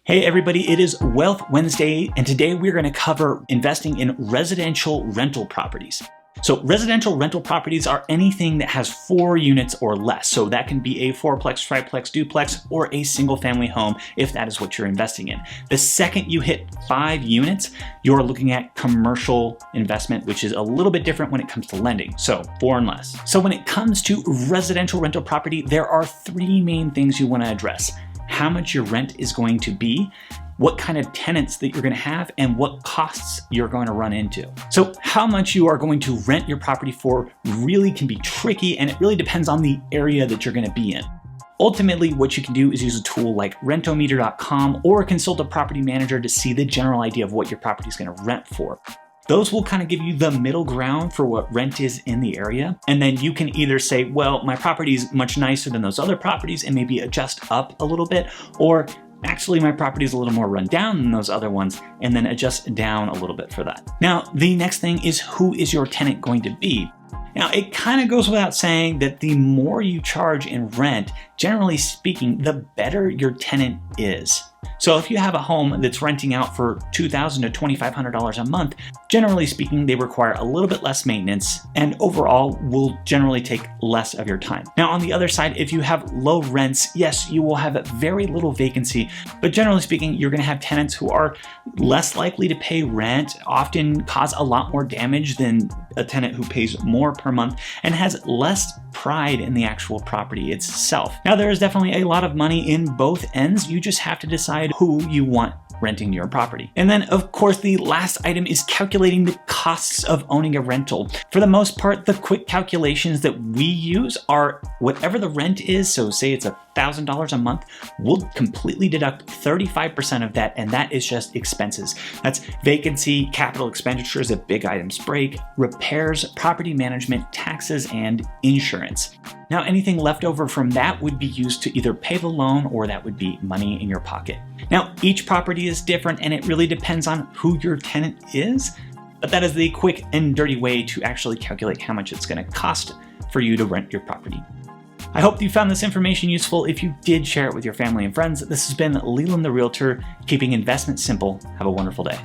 Hey everybody, it is Wealth Wednesday, and today we're going to cover investing in residential rental properties. So residential rental properties are anything that has 4 units or less. So that can be a 4-plex, triplex, duplex, or a single family home if that is what you're investing in. The second you hit 5 units, you're looking at commercial investment, which is a little bit different when it comes to lending. So 4 and less. So when it comes to residential rental property, there are 3 main things you want to address: how much your rent is going to be, what kind of tenants that you're going to have, and what costs you're going to run into. So how much you are going to rent your property for really can be tricky, and it really depends on the area that you're going to be in. Ultimately, what you can do is use a tool like rentometer.com or consult a property manager to see the general idea of what your property is going to rent for. Those will kind of give you the middle ground for what rent is in the area. And then you can either say, well, my property is much nicer than those other properties and maybe adjust up a little bit, or actually my property is a little more run down than those other ones, and then adjust down a little bit for that. Now, the next thing is, who is your tenant going to be? Now, it kind of goes without saying that the more you charge in rent, generally speaking, the better your tenant is. So if you have a home that's renting out for $2,000 to $2,500 a month, generally speaking, they require a little bit less maintenance and overall will generally take less of your time. Now, on the other side, if you have low rents, yes, you will have very little vacancy, but generally speaking, you're going to have tenants who are less likely to pay rent, often cause a lot more damage than a tenant who pays more per month and has less pride in the actual property itself. Now, there is definitely a lot of money in both ends. You just have to decide who you want renting your property. And then, of course, the last item is calculating the costs of owning a rental. For the most part, the quick calculations that we use are whatever the rent is. So say it's $1,000 a month, we'll completely deduct 35% of that, and that is just expenses. That's vacancy, capital expenditures if big items break, repairs, property management, taxes, and insurance. Now, anything left over from that would be used to either pay the loan or that would be money in your pocket. Now, each property is different and it really depends on who your tenant is, but that is the quick and dirty way to actually calculate how much it's going to cost for you to rent your property. I hope you found this information useful. If you did, share it with your family and friends. This has been Leland the Realtor, keeping investment simple. Have a wonderful day.